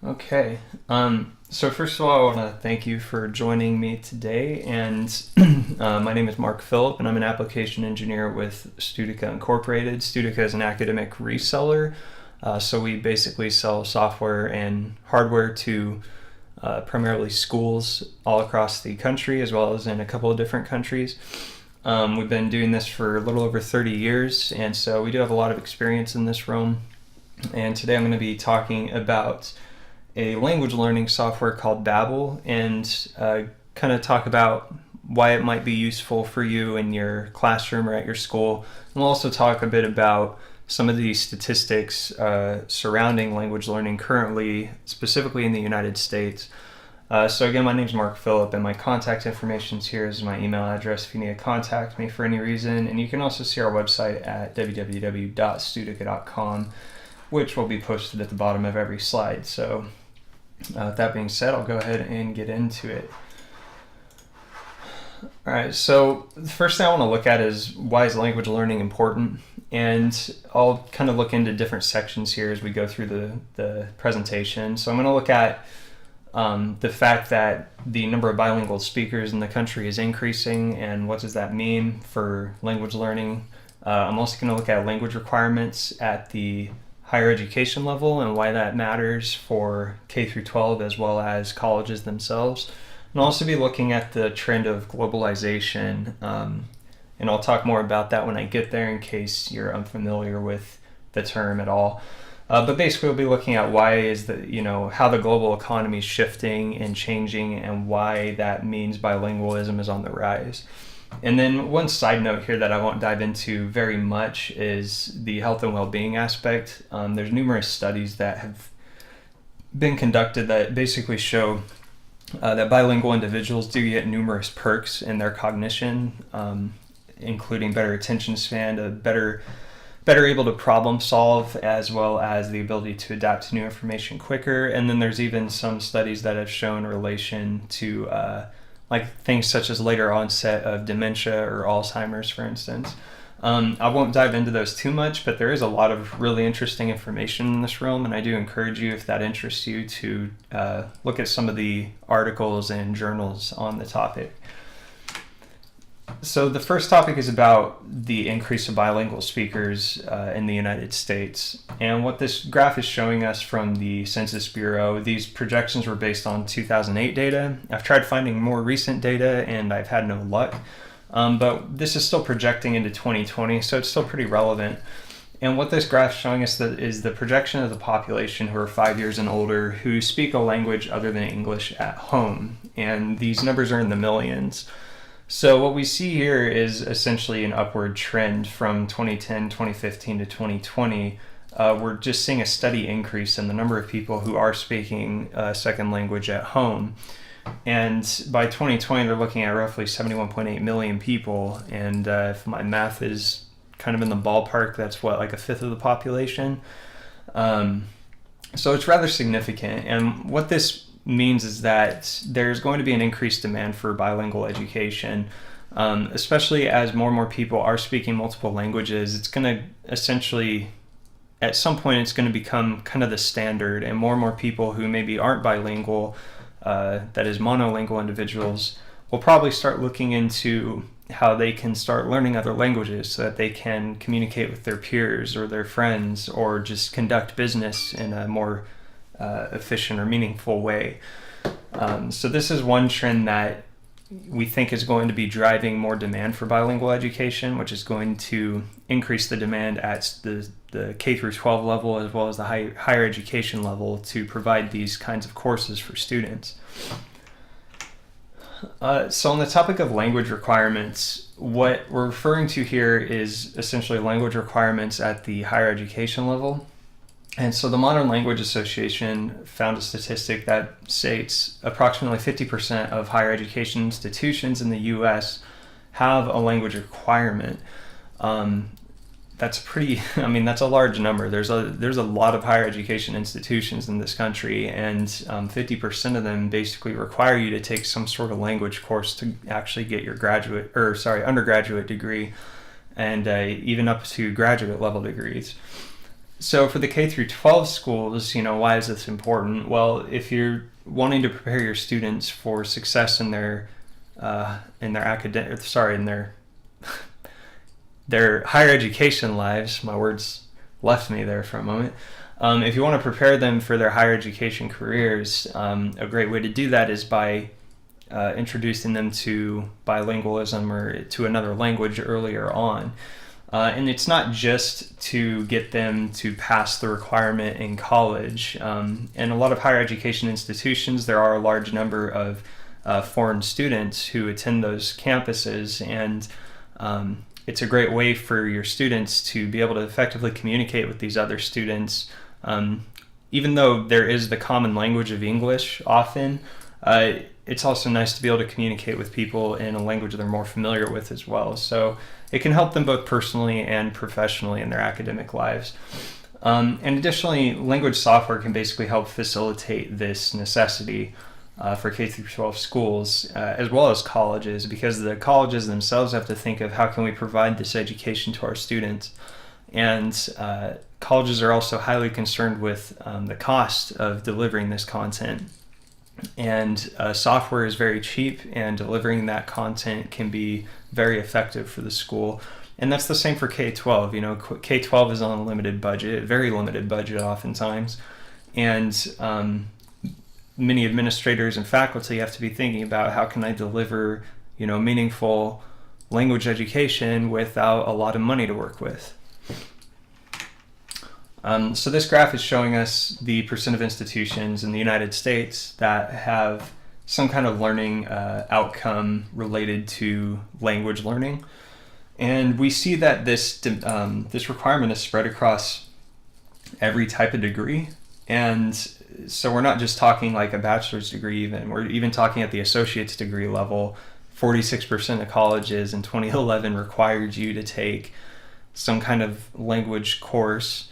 Okay. So first of all, I want to thank you for joining me today. And my name is Mark Phillip, and I'm an application engineer with Studica Incorporated. Studica is an academic reseller. So we basically sell software and hardware to primarily schools all across the country, as well as in a couple of different countries. We've been doing this for a little over 30 years, and so we do have a lot of experience in this realm. And today I'm going to be talking about a language learning software called Babbel, and kind of talk about why it might be useful for you in your classroom or at your school. And we'll also talk a bit about some of the statistics surrounding language learning currently, specifically in the United States. So again, my name is Mark Phillip, and my contact information here is my email address if you need to contact me for any reason. And you can also see our website at www.studica.com, which will be posted at the bottom of every slide. So with that being said, I'll go ahead and get into it. All right, so the first thing I want to look at is why is language learning important? And I'll kind of look into different sections here as we go through the presentation. So I'm going to look at the fact that the number of bilingual speakers in the country is increasing, and what does that mean for language learning. I'm also going to look at language requirements at the higher education level and why that matters for K through 12 as well as colleges themselves. And I'll also be looking at the trend of globalization, and I'll talk more about that when I get there in case you're unfamiliar with the term at all. But basically we'll be looking at why is how the global economy is shifting and changing, and why that means bilingualism is on the rise. And then one side note here that I won't dive into very much is the health and well-being aspect. There's numerous studies that have been conducted that basically show that bilingual individuals do get numerous perks in their cognition, including better attention span, better able to problem solve, as well as the ability to adapt to new information quicker. And then there's even some studies that have shown relation to things such as later onset of dementia or Alzheimer's, for instance. I won't dive into those too much, but there is a lot of really interesting information in this realm, and I do encourage you, if that interests you, to look at some of the articles and journals on the topic. So the first topic is about the increase of bilingual speakers in the United States. And what this graph is showing us from the Census Bureau, these projections were based on 2008 data. I've tried finding more recent data and I've had no luck. But this is still projecting into 2020, so it's still pretty relevant. And what this graph is showing us is the projection of the population who are 5 years and older who speak a language other than English at home. And these numbers are in the millions. So what we see here is essentially an upward trend from 2010, 2015 to 2020. We're just seeing a steady increase in the number of people who are speaking a second language at home. And by 2020, they're looking at roughly 71.8 million people. And if my math is kind of in the ballpark, that's like a fifth of the population. So it's rather significant. And what this means is that there's going to be an increased demand for bilingual education, especially as more and more people are speaking multiple languages. It's going to essentially, at some point, it's going to become kind of the standard, and more people who maybe aren't bilingual, that is monolingual individuals, will probably start looking into how they can start learning other languages so that they can communicate with their peers or their friends, or just conduct business in a more efficient or meaningful way. So this is one trend that we think is going to be driving more demand for bilingual education, which is going to increase the demand at the K through 12 level as well as the higher education level to provide these kinds of courses for students. So on the topic of language requirements, what we're referring to here is essentially language requirements at the higher education level. And so the Modern Language Association found a statistic that states approximately 50% of higher education institutions in the U.S. have a language requirement. That's that's a large number. There's a lot of higher education institutions in this country, and 50% of them basically require you to take some sort of language course to actually get your undergraduate degree, and even up to graduate level degrees. So for the K through 12 schools, why is this important? Well, if you're wanting to prepare your students for success in their their higher education lives, my words left me there for a moment. If you want to prepare them for their higher education careers, a great way to do that is by introducing them to bilingualism or to another language earlier on. And it's not just to get them to pass the requirement in college. In a lot of higher education institutions, there are a large number of foreign students who attend those campuses, and it's a great way for your students to be able to effectively communicate with these other students. Even though there is the common language of English often, it's also nice to be able to communicate with people in a language they're more familiar with as well. So it can help them both personally and professionally in their academic lives. And additionally, language software can basically help facilitate this necessity for K through 12 schools, as well as colleges, because the colleges themselves have to think of how can we provide this education to our students. And colleges are also highly concerned with the cost of delivering this content. And software is very cheap, and delivering that content can be very effective for the school. And that's the same for K-12. K-12 is on a limited budget, very limited budget oftentimes. And many administrators and faculty have to be thinking about how can I deliver, meaningful language education without a lot of money to work with. So this graph is showing us the percent of institutions in the United States that have some kind of learning outcome related to language learning. And we see that this requirement is spread across every type of degree. And so we're not just talking like a bachelor's degree even. We're even talking at the associate's degree level. 46% of colleges in 2011 required you to take some kind of language course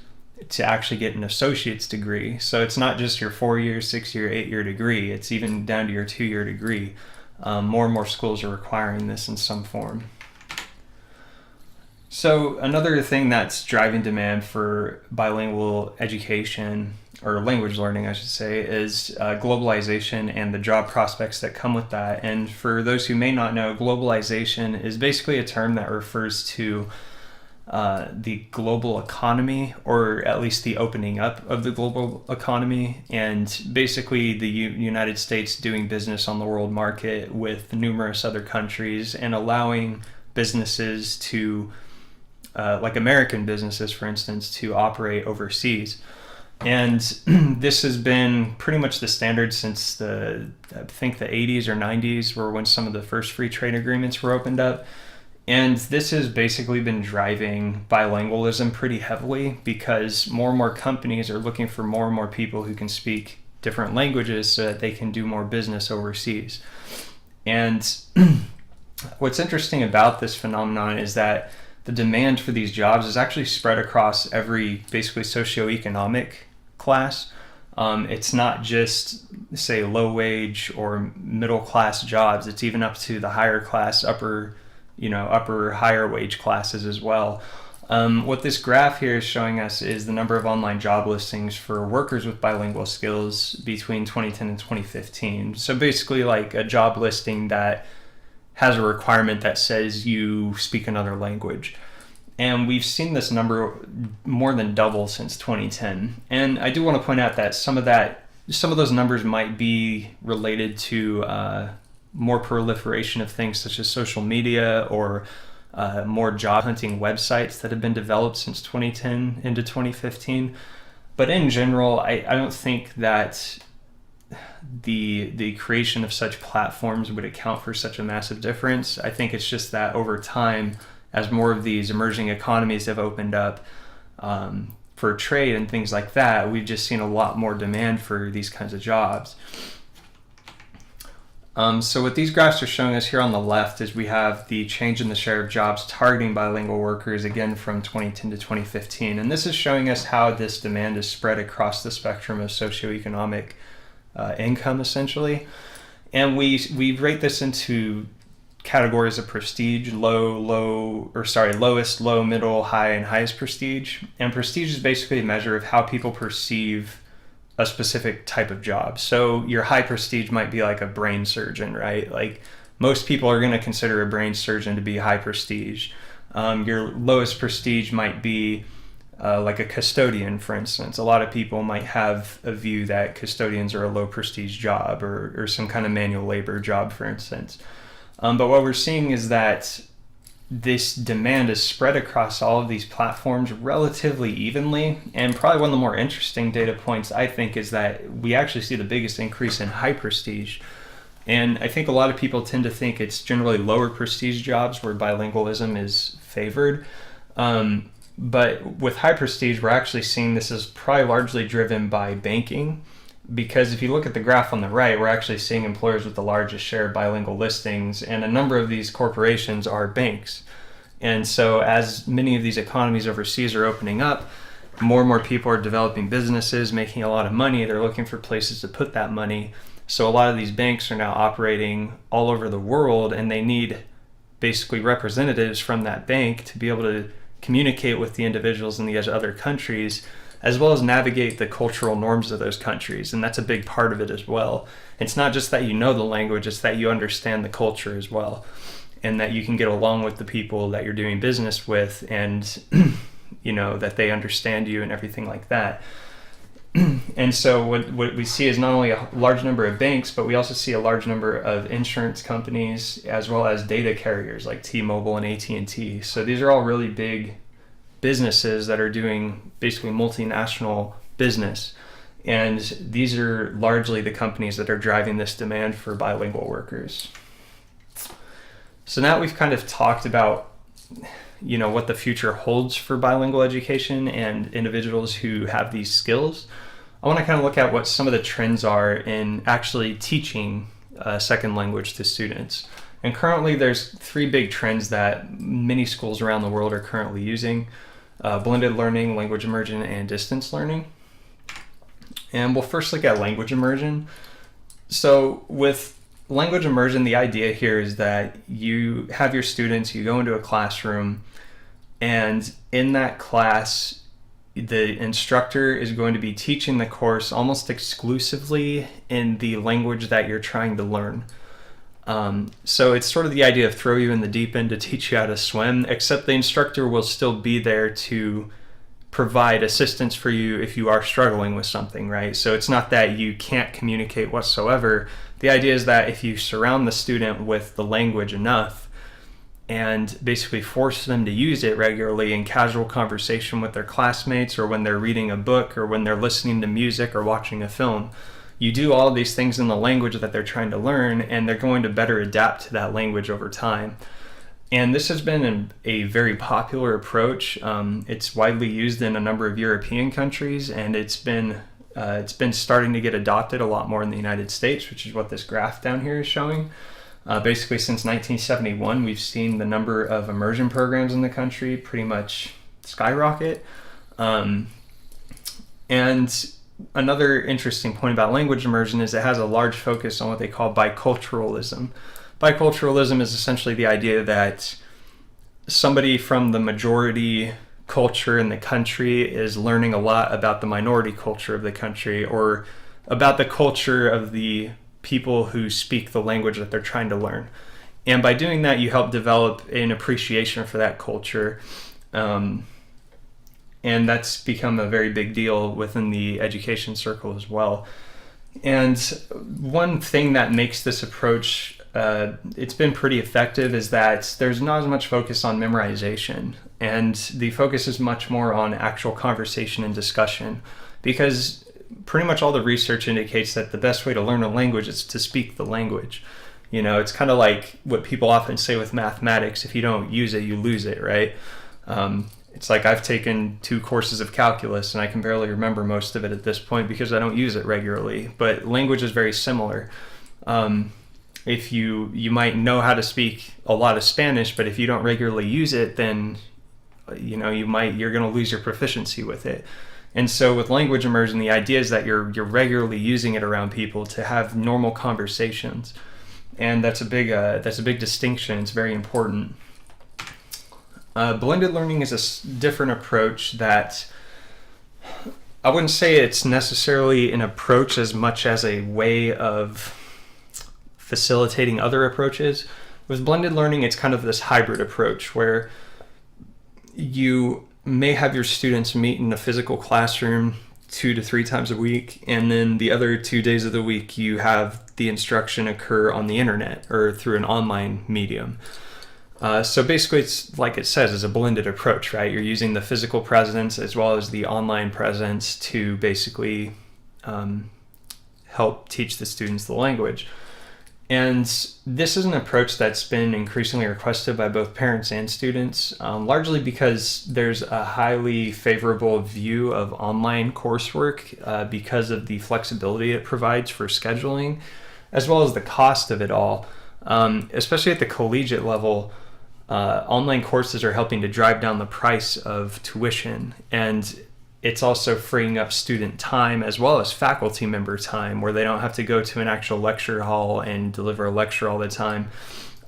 to actually get an associate's degree. So it's not just your 4-year, 6-year, 8-year degree. It's even down to your 2-year degree. More and more schools are requiring this in some form. So another thing that's driving demand for bilingual education, or language learning, I should say, is globalization and the job prospects that come with that. And for those who may not know, globalization is basically a term that refers to the global economy, or at least the opening up of the global economy, and basically the United States doing business on the world market with numerous other countries and allowing businesses to, like American businesses, for instance, to operate overseas. And this has been pretty much the standard since I think the 80s or 90s, were when some of the first free trade agreements were opened up. And this has basically been driving bilingualism pretty heavily, because more and more companies are looking for more and more people who can speak different languages so that they can do more business overseas. And what's interesting about this phenomenon is that the demand for these jobs is actually spread across every basically socioeconomic class. It's not just, say, low wage or middle class jobs. It's even up to the higher class, upper higher wage classes as well. What this graph here is showing us is the number of online job listings for workers with bilingual skills between 2010 and 2015. So basically like a job listing that has a requirement that says you speak another language. And we've seen this number more than double since 2010. And I do want to point out that some of those numbers might be related to more proliferation of things such as social media, or more job hunting websites that have been developed since 2010 into 2015. But in general, I don't think that the creation of such platforms would account for such a massive difference. I think it's just that over time, as more of these emerging economies have opened up for trade and things like that, we've just seen a lot more demand for these kinds of jobs. So what these graphs are showing us here on the left is we have the change in the share of jobs targeting bilingual workers, again from 2010 to 2015. And this is showing us how this demand is spread across the spectrum of socioeconomic income, essentially. And we rate this into categories of prestige: lowest, low, middle, high, and highest prestige. And prestige is basically a measure of how people perceive a specific type of job. So your high prestige might be like a brain surgeon, right? Like most people are going to consider a brain surgeon to be high prestige. Your lowest prestige might be like a custodian, for instance. A lot of people might have a view that custodians are a low prestige job, or some kind of manual labor job, for instance. But what we're seeing is that this demand is spread across all of these platforms relatively evenly. And probably one of the more interesting data points, I think, is that we actually see the biggest increase in high prestige. And I think a lot of people tend to think it's generally lower prestige jobs where bilingualism is favored. But with high prestige, we're actually seeing this is probably largely driven by banking, because if you look at the graph on the right, we're actually seeing employers with the largest share of bilingual listings, and a number of these corporations are banks. And so as many of these economies overseas are opening up, more and more people are developing businesses, making a lot of money. They're looking for places to put that money. So a lot of these banks are now operating all over the world, and they need basically representatives from that bank to be able to communicate with the individuals in these other countries, as well as navigate the cultural norms of those countries. And that's a big part of it as well. It's not just that you know the language, it's that you understand the culture as well, and that you can get along with the people that you're doing business with, and that they understand you and everything like that. And so what we see is not only a large number of banks, but we also see a large number of insurance companies, as well as data carriers like T-Mobile and AT&T. So these are all really big businesses that are doing basically multinational business. And these are largely the companies that are driving this demand for bilingual workers. So now we've kind of talked about what the future holds for bilingual education and individuals who have these skills. I want to kind of look at what some of the trends are in actually teaching a second language to students. And currently there's 3 big trends that many schools around the world are currently using: blended learning, language immersion, and distance learning. And we'll first look at language immersion. So with language immersion, the idea here is that you have your students, you go into a classroom, and in that class, the instructor is going to be teaching the course almost exclusively in the language that you're trying to learn. So it's sort of the idea of throw you in the deep end to teach you how to swim, except the instructor will still be there to provide assistance for you if you are struggling with something, right? So it's not that you can't communicate whatsoever. The idea is that if you surround the student with the language enough and basically force them to use it regularly in casual conversation with their classmates, or when they're reading a book, or when they're listening to music or watching a film, you do all of these things in the language that they're trying to learn, and they're going to better adapt to that language over time. And this has been a very popular approach. It's widely used in a number of European countries, and it's been starting to get adopted a lot more in the United States, which is what this graph down here is showing. Basically, since 1971, we've seen the number of immersion programs in the country pretty much skyrocket. And another interesting point about language immersion is it has a large focus on what they call biculturalism. Biculturalism is essentially the idea that somebody from the majority culture in the country is learning a lot about the minority culture of the country, or about the culture of the people who speak the language that they're trying to learn. And by doing that, you help develop an appreciation for that culture. And that's become a very big deal within the education circle as well. And one thing that makes this approach, it's been pretty effective, is that there's not as much focus on memorization. And the focus is much more on actual conversation and discussion, because pretty much all the research indicates that the best way to learn a language is to speak the language. It's kind of like what people often say with mathematics: if you don't use it, you lose it, right? It's like I've taken 2 courses of calculus and I can barely remember most of it at this point because I don't use it regularly. But language is very similar. If you might know how to speak a lot of Spanish, but if you don't regularly use it, then you're going to lose your proficiency with it. And so with language immersion, the idea is that you're regularly using it around people to have normal conversations. and that's a big distinction. It's very important. Blended learning is a different approach that I wouldn't say it's necessarily an approach as much as a way of facilitating other approaches. With blended learning, it's kind of this hybrid approach where you may have your students meet in a physical classroom 2 to 3 times a week, and then the other 2 days of the week you have the instruction occur on the internet or through an online medium. So basically, it's like it says, it's a blended approach, right? You're using the physical presence as well as the online presence to basically help teach the students the language. And this is an approach that's been increasingly requested by both parents and students, largely because there's a highly favorable view of online coursework because of the flexibility it provides for scheduling, as well as the cost of it all. Especially at the collegiate level, online courses are helping to drive down the price of tuition, and it's also freeing up student time as well as faculty member time, where they don't have to go to an actual lecture hall and deliver a lecture all the time.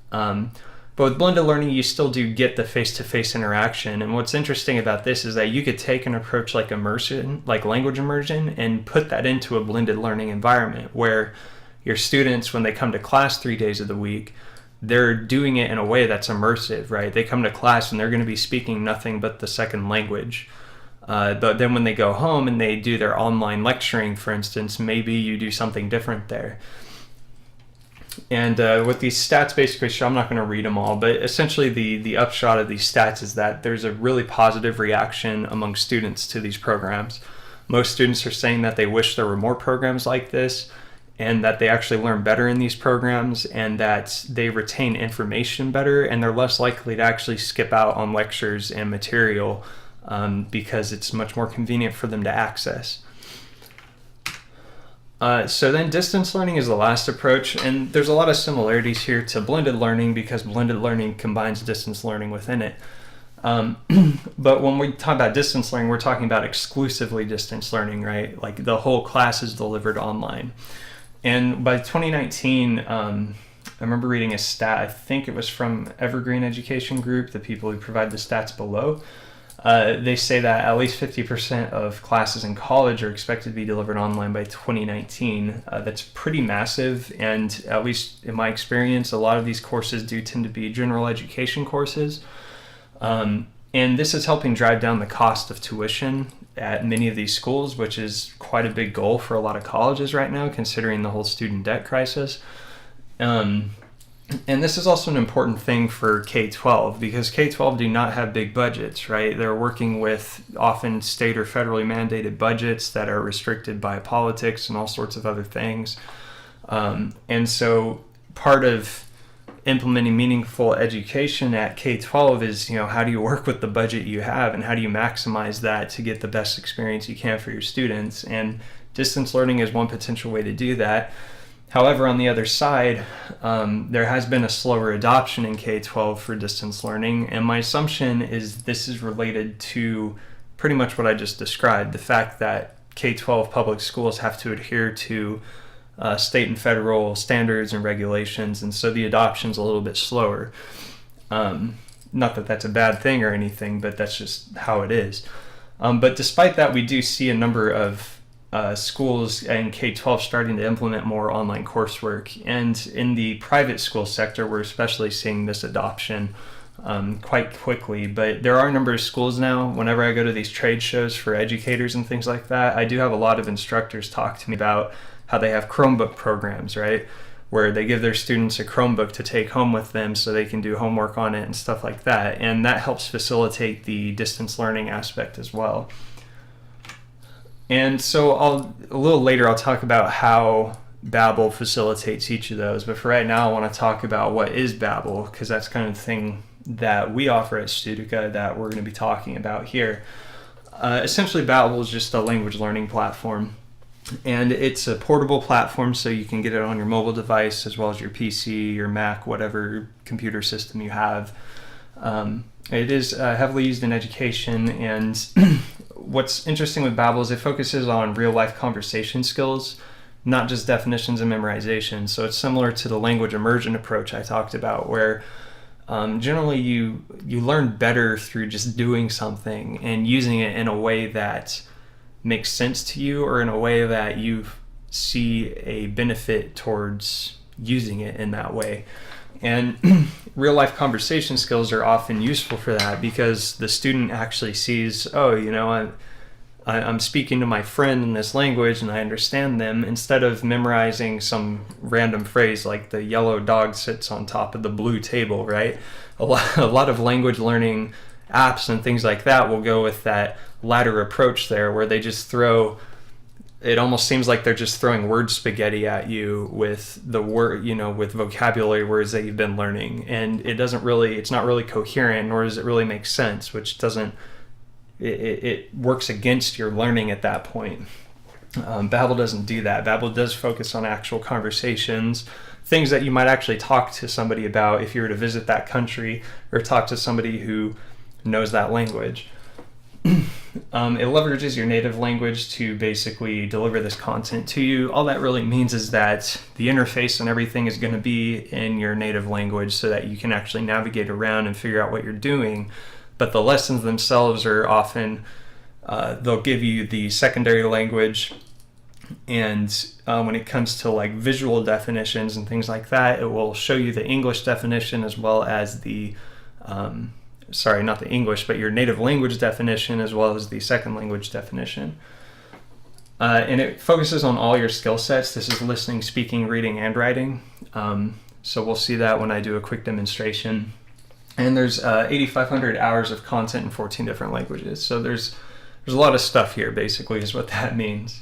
But with blended learning, you still do get the face-to-face interaction. And what's interesting about this is that you could take an approach like immersion, like language immersion, and put that into a blended learning environment where your students, when they come to class 3 days of the week, they're doing it in a way that's immersive, right? They come to class and they're going to be speaking nothing but the second language. But then when they go home and they do their online lecturing, for instance, maybe you do something different there. And what these stats basically show, I'm not going to read them all, but essentially the upshot of these stats is that there's a really positive reaction among students to these programs. Most students are saying that they wish there were more programs like this, and that they actually learn better in these programs, and that they retain information better, and they're less likely to actually skip out on lectures and material because it's much more convenient for them to access. So then distance learning is the last approach, and there's a lot of similarities here to blended learning because blended learning combines distance learning within it. But when we talk about distance learning, we're talking about exclusively distance learning, right? Like the whole class is delivered online. And by 2019, I remember reading a stat, I think it was from Evergreen Education Group, the people who provide the stats below. They say that at least 50% of classes in college are expected to be delivered online by 2019. That's pretty massive, and at least in my experience, a lot of these courses do tend to be general education courses. And this is helping drive down the cost of tuition at many of these schools, which is quite a big goal for a lot of colleges right now, considering the whole student debt crisis. And this is also an important thing for K-12 because K-12 do not have big budgets, right? They're working with often state or federally mandated budgets that are restricted by politics and all sorts of other things. And so part of implementing meaningful education at K-12 is, how do you work with the budget you have and how do you maximize that to get the best experience you can for your students? And distance learning is one potential way to do that. However, on the other side, there has been a slower adoption in K-12 for distance learning, and my assumption is this is related to pretty much what I just described, the fact that K-12 public schools have to adhere to state and federal standards and regulations, and so the adoption's a little bit slower. Not that that's a bad thing or anything, but that's just how it is. But despite that, we do see a number of schools in K-12 starting to implement more online coursework. And in the private school sector, we're especially seeing this adoption quite quickly. But there are a number of schools now. Whenever I go to these trade shows for educators and things like that, I do have a lot of instructors talk to me about how they have Chromebook programs, right? Where they give their students a Chromebook to take home with them so they can do homework on it and stuff like that. And that helps facilitate the distance learning aspect as well. And so a little later I'll talk about how Babbel facilitates each of those. But for right now, I want to talk about what is Babbel, because that's kind of the thing that we offer at Studica that we're going to be talking about here. Essentially, Babbel is just a language learning platform. And it's a portable platform, so you can get it on your mobile device as well as your PC, your Mac, whatever computer system you have. It is heavily used in education, and what's interesting with Babbel is it focuses on real-life conversation skills not just definitions and memorization. So it's similar to the language immersion approach I talked about, where generally you learn better through just doing something and using it in a way that makes sense to you, or in a way that you see a benefit towards using it in that way. And real life conversation skills are often useful for that, because the student actually sees, oh, you know, I'm speaking to my friend in this language and I understand them, instead of memorizing some random phrase like the yellow dog sits on top of the blue table, right? A lot of language learning apps and things like that will go with that latter approach there, where they just throw, it almost seems like they're just throwing word spaghetti at you with the word, you know, with vocabulary words that you've been learning. And it's not really coherent, nor does it really make sense, which doesn't, it works against your learning at that point. Babbel doesn't do that. Babbel does focus on actual conversations, things that you might actually talk to somebody about if you were to visit that country or talk to somebody who knows that language. It leverages your native language to basically deliver this content to you. All that really means is that the interface and everything is going to be in your native language, so that you can actually navigate around and figure out what you're doing. But the lessons themselves are often, they'll give you the secondary language, and when it comes to like visual definitions and things like that, it will show you the English definition as well as the not the English, but your native language definition, as well as the second language definition. And it focuses on all your skill sets. This is listening, speaking, reading, and writing. So we'll see that when I do a quick demonstration. And there's 8,500 hours of content in 14 different languages. So there's a lot of stuff here, basically, is what that means.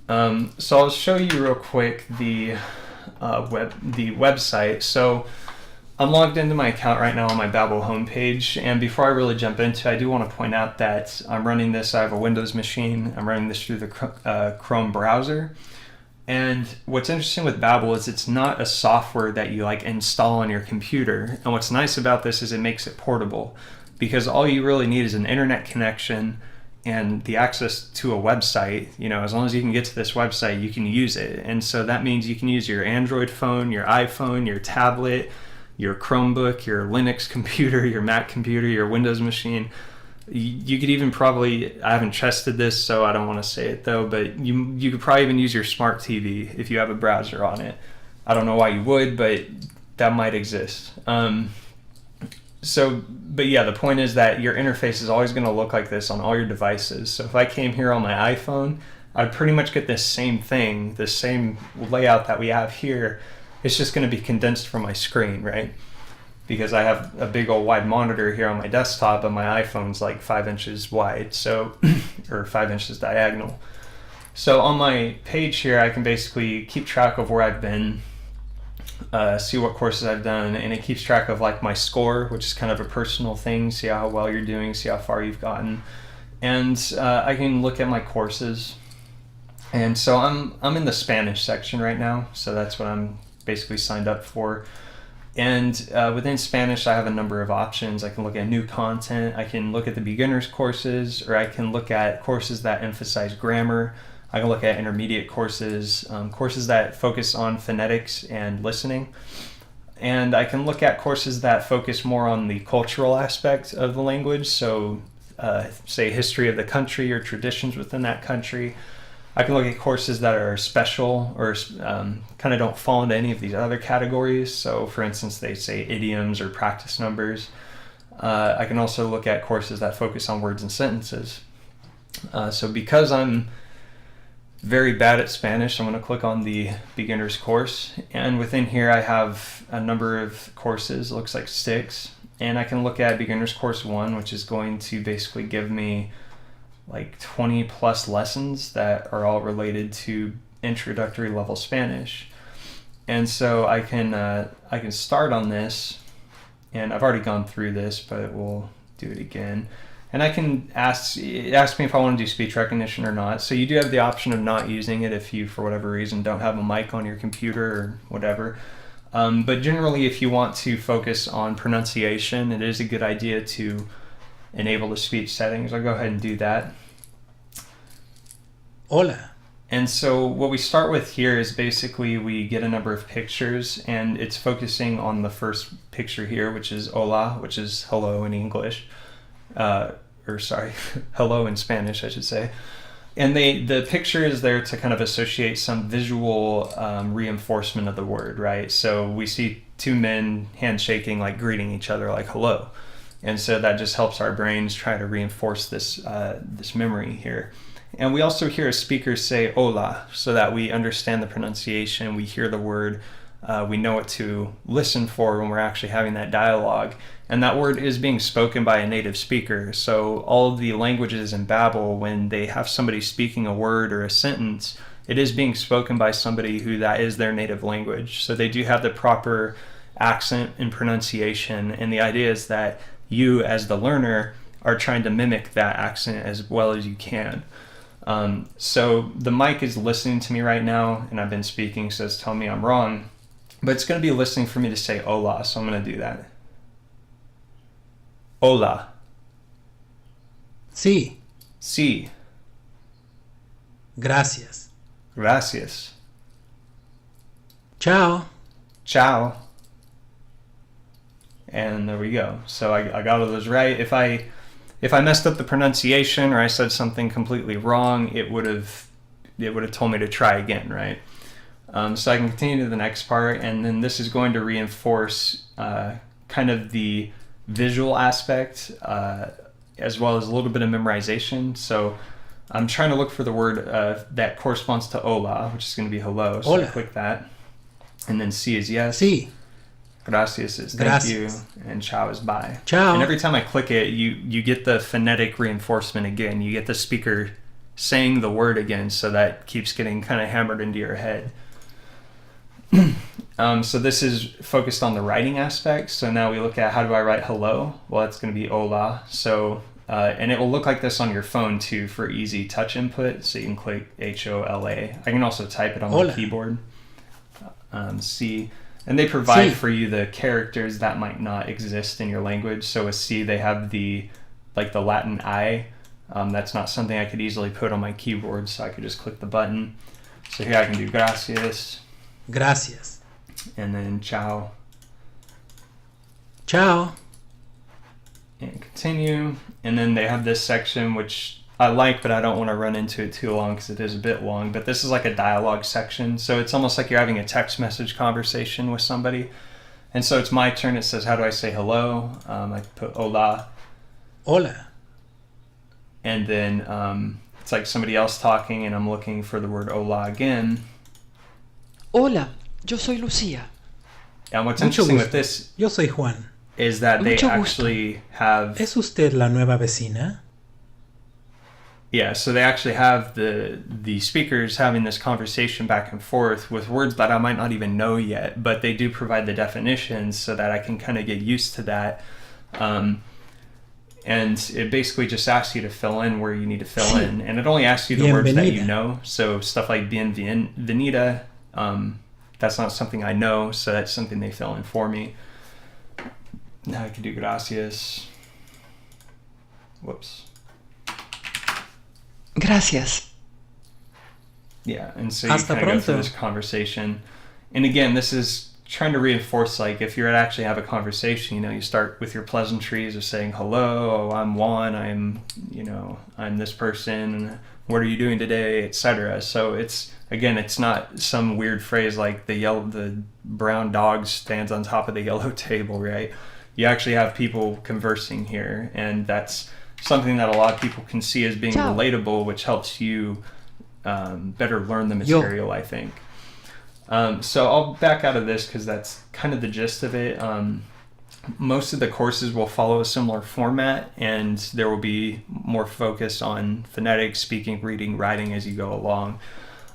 So I'll show you real quick the website. So I'm logged into my account right now on my Babbel homepage, and before I really jump into it, I do want to point out that I'm running this, I have a Windows machine, I'm running this through the Chrome browser. And what's interesting with Babbel is it's not a software that you like install on your computer. And what's nice about this is it makes it portable, because all you really need is an internet connection and the access to a website. You know, as long as you can get to this website, you can use it. And so that means you can use your Android phone, your iPhone, your tablet, your Chromebook, your Linux computer, your Mac computer, your Windows machine. You could even probably, I haven't tested this, so I don't want to say it though, but you could probably even use your smart TV if you have a browser on it. I don't know why you would, but that might exist. But yeah, the point is that your interface is always going to look like this on all your devices. So if I came here on my iPhone, I'd pretty much get this same thing, the same layout that we have here. It's just going to be condensed from my screen, right? Because I have a big old wide monitor here on my desktop, and my iPhone's like 5 inches wide, so or 5 inches diagonal. So on my page here, I can basically keep track of where I've been, see what courses I've done, and it keeps track of like my score, which is kind of a personal thing. See how well you're doing, see how far you've gotten, and I can look at my courses. And so I'm in the Spanish section right now, so that's what I'm basically signed up for. And within Spanish, I have a number of options. I can look at new content, I can look at the beginners courses, or I can look at courses that emphasize grammar. I can look at intermediate courses, courses that focus on phonetics and listening. And I can look at courses that focus more on the cultural aspect of the language. So say history of the country or traditions within that country. I can look at courses that are special or kind of don't fall into any of these other categories. So for instance, they say idioms or practice numbers. I can also look at courses that focus on words and sentences. So because I'm very bad at Spanish, I'm going to click on the beginner's course. And within here, I have a number of courses, it looks like 6. And I can look at beginner's course 1, which is going to basically give me like 20 plus lessons that are all related to introductory level Spanish. And so I can start on this, and I've already gone through this, but we'll do it again. And I can ask me if I want to do speech recognition or not. So you do have the option of not using it if you, for whatever reason, don't have a mic on your computer or whatever. But generally, if you want to focus on pronunciation, it is a good idea to enable the speech settings. I'll go ahead and do that. Hola, And so what we start with here is basically we get a number of pictures, and it's focusing on the first picture here, which is hola, which is hello in English. Hello in Spanish, I should say. And the picture is there to kind of associate some visual reinforcement of the word, right? So we see two men handshaking, like greeting each other, like hello. And so that just helps our brains try to reinforce this memory here. And we also hear a speaker say hola, so that we understand the pronunciation, we hear the word, we know what to listen for when we're actually having that dialogue. And that word is being spoken by a native speaker. So all of the languages in Babbel, when they have somebody speaking a word or a sentence, it is being spoken by somebody who that is their native language. So they do have the proper accent and pronunciation. And the idea is that you, as the learner, are trying to mimic that accent as well as you can. So the mic is listening to me right now, and I've been speaking, so it's telling me I'm wrong. But it's going to be listening for me to say hola, so I'm going to do that. Hola. Sí. Sí. Gracias. Gracias. Ciao. Ciao. And there we go. So I got all those right. If I messed up the pronunciation or I said something completely wrong, it would have told me to try again, right? So I can continue to the next part, and then this is going to reinforce kind of the visual aspect as well as a little bit of memorization. So I'm trying to look for the word that corresponds to hola, which is going to be hello. So I click that, and then sí is yes. Sí. Gracias is thank you, and ciao is bye. Ciao. And every time I click it, you get the phonetic reinforcement again. You get the speaker saying the word again, so that keeps getting kind of hammered into your head. So this is focused on the writing aspect. So now we look at how do I write hello? Well, that's going to be hola. So and it will look like this on your phone too for easy touch input. So you can click HOLA. I can also type it on my keyboard. C. And they provide for you the characters that might not exist in your language. So with C, they have the Latin I. That's not something I could easily put on my keyboard, so I could just click the button. So here I can do gracias. Gracias. And then ciao. Ciao. And continue. And then they have this section, which I like, but I don't want to run into it too long because it is a bit long. But this is like a dialogue section. So it's almost like you're having a text message conversation with somebody. And so it's my turn. It says, how do I say hello? I put hola. Hola. And then it's like somebody else talking, and I'm looking for the word hola again. Hola, yo soy Lucía. And what's interesting with this Yo soy Juan. is that they actually have... ¿Es usted la nueva vecina? Yeah, so they actually have the speakers having this conversation back and forth with words that I might not even know yet, but they do provide the definitions so that I can kind of get used to that. And it basically just asks you to fill in where you need to fill in. And it only asks you the words that you know. So stuff like bienvenida, that's not something I know, so that's something they fill in for me. Now I can do gracias. Whoops. Gracias. Yeah, and so you kind of go through this conversation. And again, this is trying to reinforce, like, if you're to actually have a conversation, you start with your pleasantries of saying, hello, I'm Juan, I'm this person, what are you doing today, etc. So it's not some weird phrase like the brown dog stands on top of the yellow table, right? You actually have people conversing here, and that's something that a lot of people can see as being relatable, which helps you better learn the material, I think. So I'll back out of this because that's kind of the gist of it. Most of the courses will follow a similar format, and there will be more focus on phonetics, speaking, reading, writing as you go along.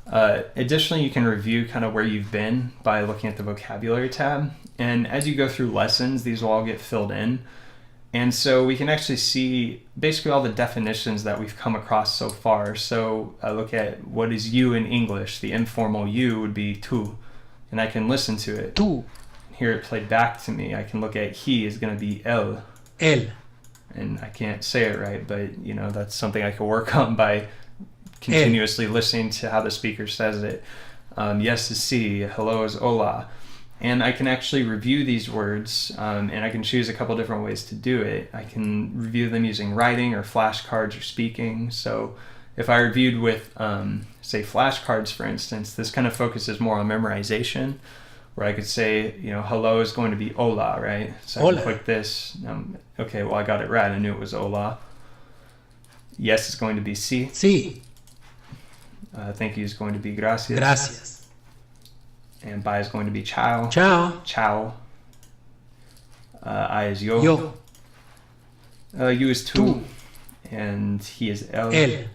Additionally, you can review kind of where you've been by looking at the vocabulary tab. And as you go through lessons, these will all get filled in. And so we can actually see basically all the definitions that we've come across so far. So I look at what is you in English. The informal you would be tú, and I can listen to it. Tú. Hear it played back to me. I can look at he is going to be él. Él. And I can't say it right, but that's something I can work on by continuously listening to how the speaker says it. Yes is si, hello is hola. And I can actually review these words, and I can choose a couple different ways to do it. I can review them using writing or flashcards or speaking. So if I reviewed with, say, flashcards, for instance, this kind of focuses more on memorization, where I could say, hello is going to be hola, right? So I can click this. Okay, well, I got it right. I knew it was hola. Yes is going to be si. Sí. Thank you is going to be gracias. Gracias. And bye is going to be ciao. Ciao. Ciao. I is yo. Yo. You is tú. And he is Él.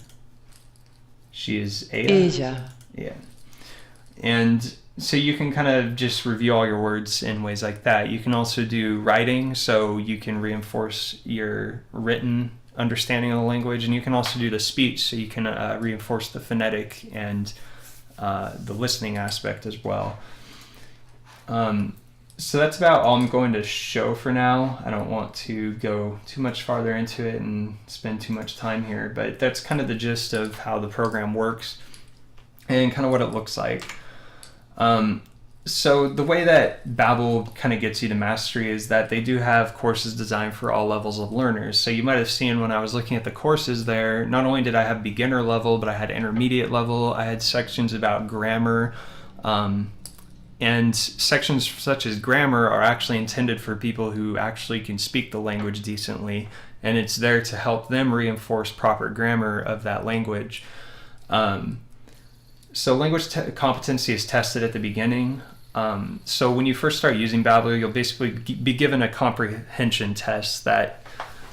She is ella. Ella. Yeah. And so you can kind of just review all your words in ways like that. You can also do writing, so you can reinforce your written understanding of the language, and you can also do the speech, so you can reinforce the phonetic and the listening aspect as well. So that's about all I'm going to show for now. I don't want to go too much farther into it and spend too much time here, but that's kind of the gist of how the program works and kind of what it looks like. So the way that Babbel kind of gets you to mastery is that they do have courses designed for all levels of learners. So you might have seen when I was looking at the courses there, not only did I have beginner level, but I had intermediate level. I had sections about grammar, and sections such as grammar are actually intended for people who actually can speak the language decently, and it's there to help them reinforce proper grammar of that language. So language competency is tested at the beginning. So when you first start using Babbel, you'll basically be given a comprehension test that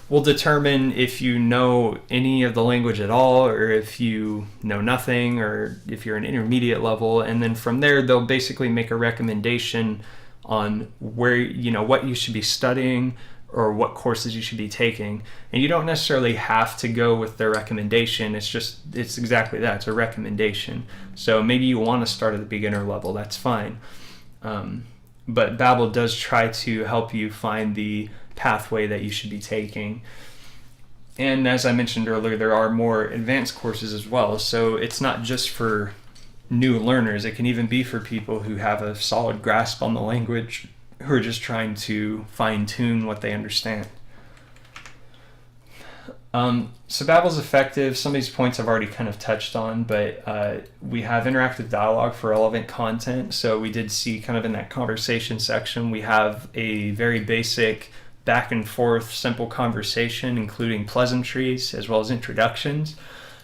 will determine if you know any of the language at all, or if you know nothing, or if you're an intermediate level. And then from there, they'll basically make a recommendation on where, what you should be studying or what courses you should be taking. And you don't necessarily have to go with their recommendation. It's exactly that. It's a recommendation. So maybe you want to start at the beginner level. That's fine. But Babbel does try to help you find the pathway that you should be taking. And as I mentioned earlier, there are more advanced courses as well. So it's not just for new learners. It can even be for people who have a solid grasp on the language, who are just trying to fine-tune what they understand. So Babbel's effective. Some of these points I've already kind of touched on, but we have interactive dialogue for relevant content. So we did see kind of in that conversation section, we have a very basic back and forth simple conversation, including pleasantries as well as introductions.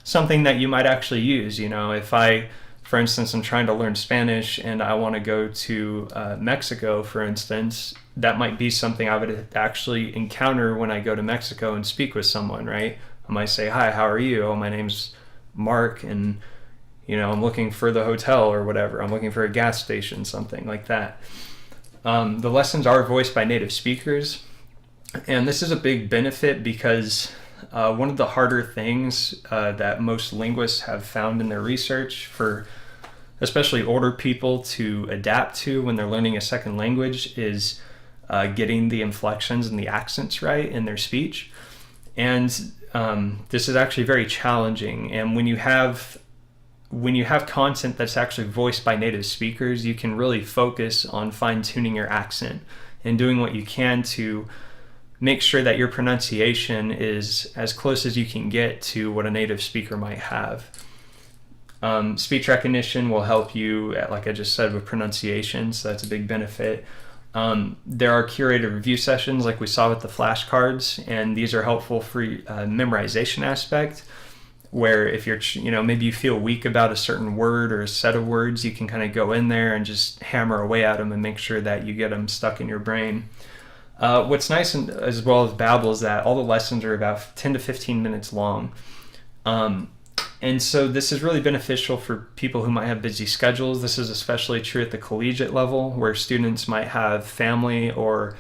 Something that you might actually use. If I, for instance, I'm trying to learn Spanish and I want to go to Mexico, for instance, that might be something I would actually encounter when I go to Mexico and speak with someone, right? I might say, hi, how are you? Oh, my name's Mark, and I'm looking for the hotel or whatever. I'm looking for a gas station, something like that. The lessons are voiced by native speakers, and this is a big benefit because one of the harder things that most linguists have found in their research for especially older people to adapt to when they're learning a second language is getting the inflections and the accents right in their speech. And this is actually very challenging. And when you have content that's actually voiced by native speakers, you can really focus on fine-tuning your accent and doing what you can to make sure that your pronunciation is as close as you can get to what a native speaker might have. Speech recognition will help you, like I just said, with pronunciation, so that's a big benefit. There are curated review sessions like we saw with the flashcards, and these are helpful for memorization aspect, where if you're, maybe you feel weak about a certain word or a set of words, you can kind of go in there and just hammer away at them and make sure that you get them stuck in your brain. What's nice as well as Babbel is that all the lessons are about 10 to 15 minutes long. And so this is really beneficial for people who might have busy schedules. This is especially true at the collegiate level, where students might have family or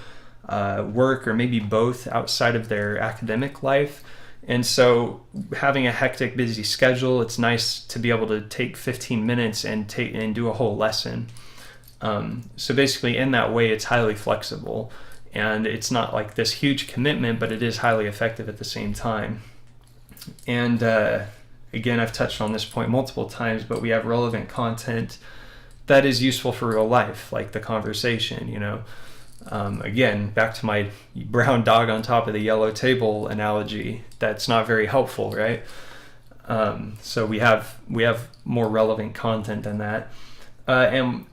work or maybe both outside of their academic life. And so having a hectic, busy schedule, it's nice to be able to take 15 minutes and do a whole lesson. So basically in that way, it's highly flexible. And it's not like this huge commitment, but it is highly effective at the same time. And again, I've touched on this point multiple times, but we have relevant content that is useful for real life, like the conversation, again, back to my brown dog on top of the yellow table analogy, that's not very helpful, right? So we have more relevant content than that. And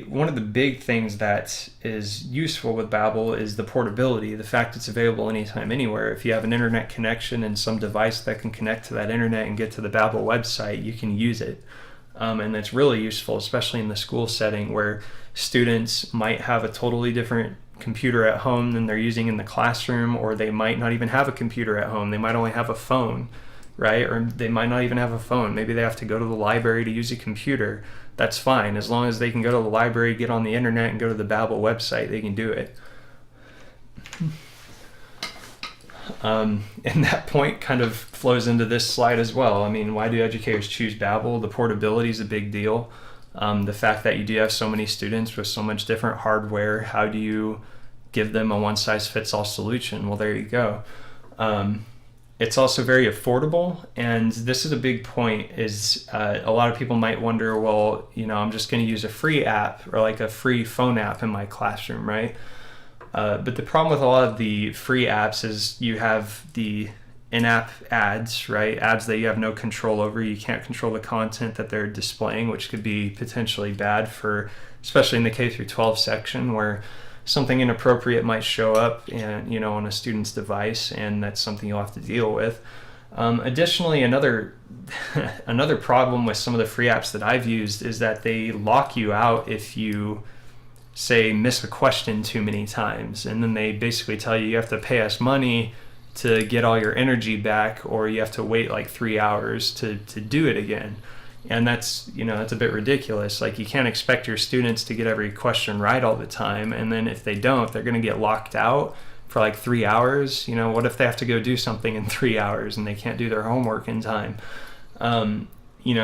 one of the big things that is useful with Babbel is the portability, the fact it's available anytime, anywhere. If you have an internet connection and some device that can connect to that internet and get to the Babbel website, you can use it. And that's really useful, especially in the school setting where students might have a totally different computer at home than they're using in the classroom, or they might not even have a computer at home. They might only have a phone, right? Or they might not even have a phone. Maybe they have to go to the library to use a computer. That's fine. As long as they can go to the library, get on the internet, and go to the Babbel website, they can do it. And that point kind of flows into this slide as well. I mean, why do educators choose Babbel? The portability is a big deal. The fact that you do have so many students with so much different hardware, how do you give them a one-size-fits-all solution? Well, there you go. It's also very affordable, and this is a big point, is a lot of people might wonder, well, I'm just going to use a free app or like a free phone app in my classroom, right? But the problem with a lot of the free apps is you have the in-app ads, right? Ads that you have no control over. You can't control the content that they're displaying, which could be potentially bad for, especially in the K through 12 section, where something inappropriate might show up and on a student's device, and that's something you'll have to deal with. Additionally, another problem with some of the free apps that I've used is that they lock you out if you, say, miss a question too many times, and then they basically tell you have to pay us money to get all your energy back, or you have to wait like 3 hours to do it again. And that's a bit ridiculous. Like, you can't expect your students to get every question right all the time, and then if they don't, they're going to get locked out for like 3 hours. What if they have to go do something in 3 hours and they can't do their homework in time?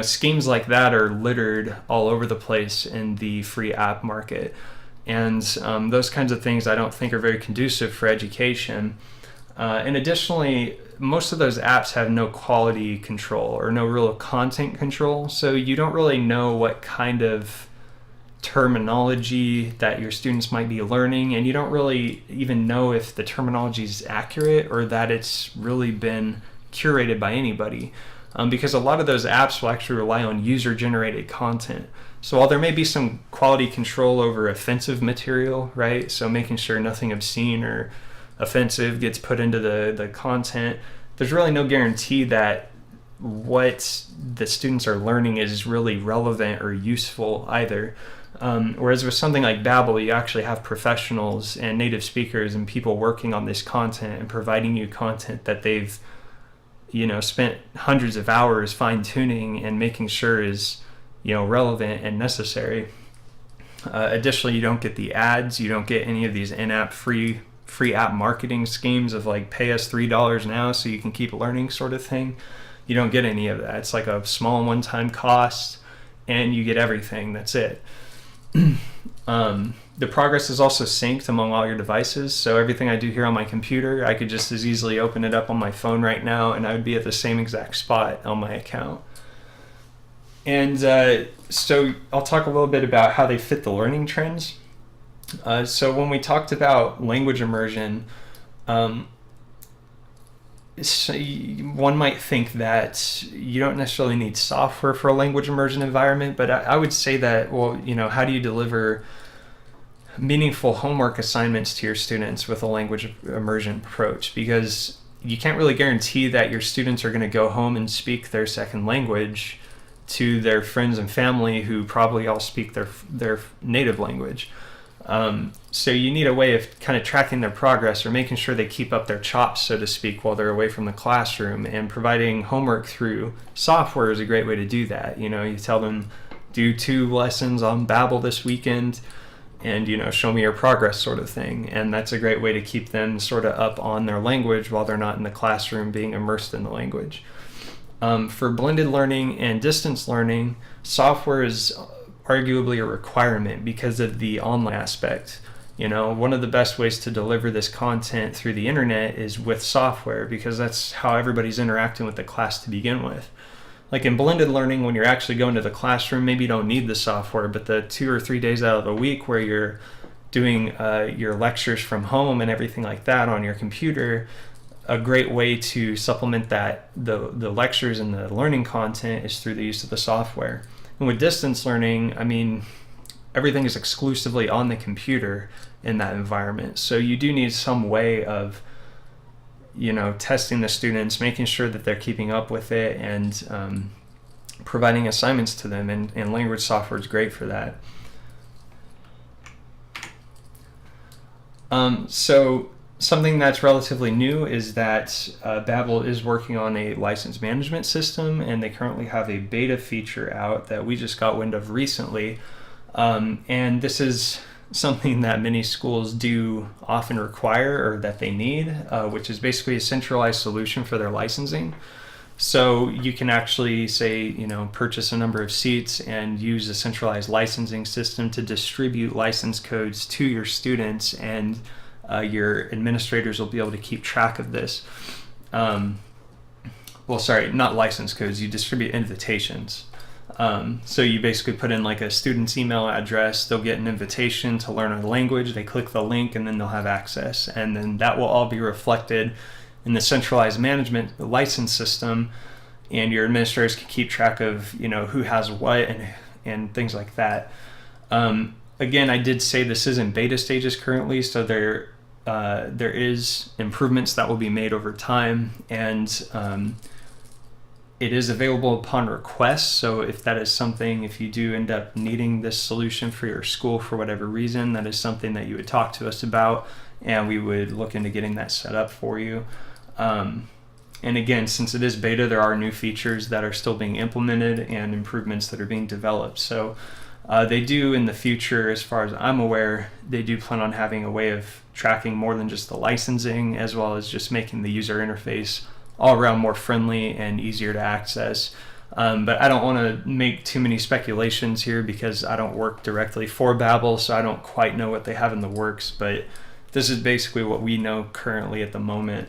Schemes like that are littered all over the place in the free app market, and those kinds of things I don't think are very conducive for education. And additionally, most of those apps have no quality control or no real content control, so you don't really know what kind of terminology that your students might be learning, and you don't really even know if the terminology is accurate or that it's really been curated by anybody, because a lot of those apps will actually rely on user-generated content. So while there may be some quality control over offensive material, right, so making sure nothing obscene or offensive gets put into the content, there's really no guarantee that what the students are learning is really relevant or useful either. Whereas with something like Babbel, you actually have professionals and native speakers and people working on this content and providing you content that they've spent hundreds of hours fine-tuning and making sure is relevant and necessary. Additionally, you don't get the ads, you don't get any of these in-app free app marketing schemes of like pay us $3 now so you can keep learning sort of thing. You don't get any of that. It's like a small one-time cost and you get everything. That's it. The progress is also synced among all your devices, so everything I do here on my computer, I could just as easily open it up on my phone right now and I would be at the same exact spot on my account. And so I'll talk a little bit about how they fit the learning trends. So when we talked about language immersion, one might think that you don't necessarily need software for a language immersion environment, but I would say that, how do you deliver meaningful homework assignments to your students with a language immersion approach? Because you can't really guarantee that your students are going to go home and speak their second language to their friends and family who probably all speak their native language. So you need a way of kind of tracking their progress or making sure they keep up their chops, so to speak, while they're away from the classroom, and providing homework through software is a great way to do that. You tell them, do 2 lessons on Babbel this weekend and, show me your progress sort of thing. And that's a great way to keep them sort of up on their language while they're not in the classroom being immersed in the language. For blended learning and distance learning, software is arguably a requirement because of the online aspect. One of the best ways to deliver this content through the internet is with software, because that's how everybody's interacting with the class to begin with. like in blended learning, when you're actually going to the classroom, maybe you don't need the software, but the 2 or 3 days out of the week where you're doing your lectures from home and everything like that on your computer, a great way to supplement that the lectures and the learning content is through the use of the software. And with distance learning, I mean, everything is exclusively on the computer in that environment. So you do need some way of, testing the students, making sure that they're keeping up with it, and providing assignments to them. And language software is great for that. So something that's relatively new is that Babbel is working on a license management system, and they currently have a beta feature out that we just got wind of recently. And this is something that many schools do often require, or that they need, which is basically a centralized solution for their licensing. So you can actually say, purchase a number of seats and use a centralized licensing system to distribute license codes to your students, and your administrators will be able to keep track of this. Well, sorry, not license codes, you distribute invitations. So you basically put in like a student's email address, they'll get an invitation to learn a language, they click the link, and then they'll have access. And then that will all be reflected in the centralized management license system, and your administrators can keep track of, who has what and things like that. Again, I did say this is in beta stages currently, so there is improvements that will be made over time, and it is available upon request. So if that is something, if you do end up needing this solution for your school for whatever reason, that is something that you would talk to us about, and we would look into getting that set up for you. And again, since it is beta, there are new features that are still being implemented and improvements that are being developed. So they do, in the future, as far as I'm aware, they do plan on having a way of tracking more than just the licensing, as well as just making the user interface all around more friendly and easier to access. But I don't want to make too many speculations here because I don't work directly for Babbel, so I don't quite know what they have in the works, but this is basically what we know currently at the moment.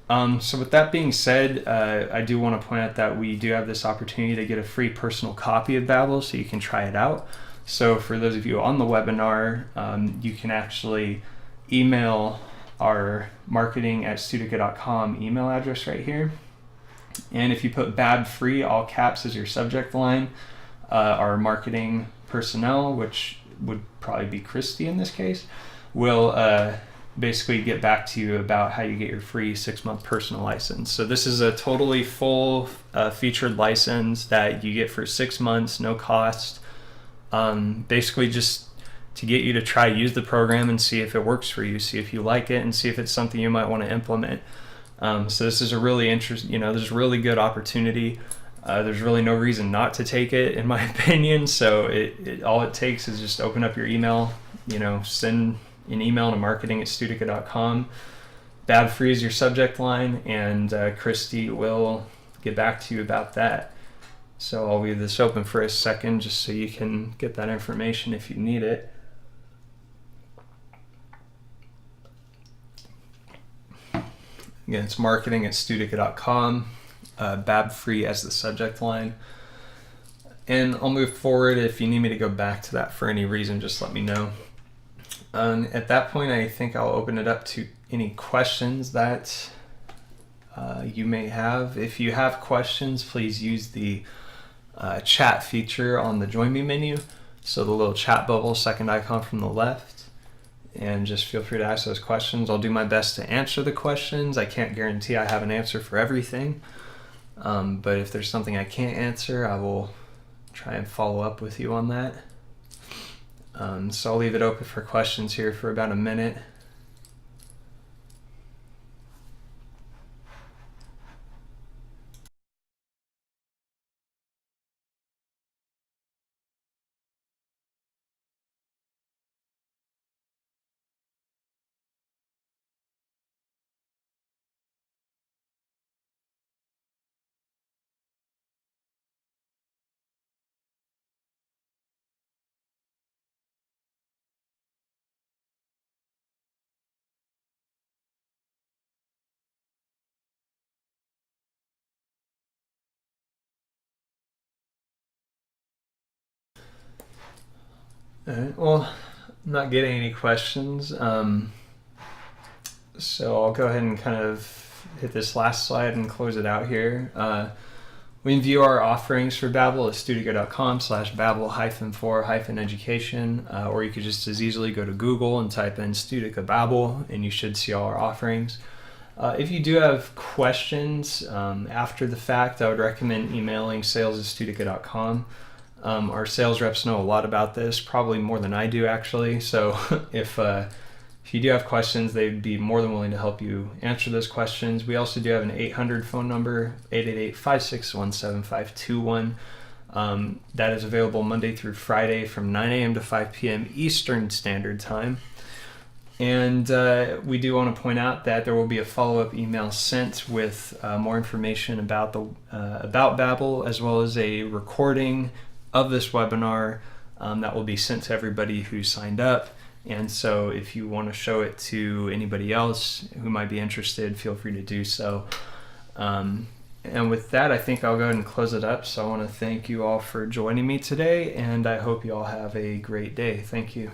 So with that being said, I do want to point out that we do have this opportunity to get a free personal copy of Babbel, so you can try it out. So for those of you on the webinar, you can actually email our marketing@studica.com email address right here. And if you put Bab free, all caps, as your subject line, our marketing personnel, which would probably be Christy in this case, will basically get back to you about how you get your free 6-month personal license. So this is a totally full featured license that you get for 6 months, no cost. Basically just to get you to try use the program and see if it works for you, see if you like it, and see if it's something you might want to implement. So this is a really interesting, there's a really good opportunity. There's really no reason not to take it, in my opinion. So all it takes is just open up your email, send an email to marketing@studica.com. Bab free is your subject line, and Christy will get back to you about that. So I'll leave this open for a second just so you can get that information if you need it. Again, it's marketing@studica.com, Bab free as the subject line. And I'll move forward. If you need me to go back to that for any reason, just let me know. At that point, I think I'll open it up to any questions that you may have. If you have questions, please use the chat feature on the Join Me menu. So the little chat bubble, second icon from the left. And just feel free to ask those questions. I'll do my best to answer the questions. I can't guarantee I have an answer for everything. But if there's something I can't answer, I will try and follow up with you on that. So I'll leave it open for questions here for about a minute. All right. Well, I'm not getting any questions. So I'll go ahead and kind of hit this last slide and close it out here. We view our offerings for Babbel at studica.com/Babbel-for-education, or you could just as easily go to Google and type in Studica Babbel, and you should see all our offerings. If you do have questions after the fact, I would recommend emailing sales@studica.com. Our sales reps know a lot about this, probably more than I do actually. So if you do have questions, they'd be more than willing to help you answer those questions. We also do have an 800 phone number, 888-561-7521. That is available Monday through Friday from 9 a.m. to 5 p.m. Eastern Standard Time. And we do want to point out that there will be a follow-up email sent with more information about Babbel, as well as a recording of this webinar that will be sent to everybody who signed up. And so if you want to show it to anybody else who might be interested, feel free to do so. And with that, I think I'll go ahead and close it up. So I want to thank you all for joining me today, and I hope you all have a great day. Thank you.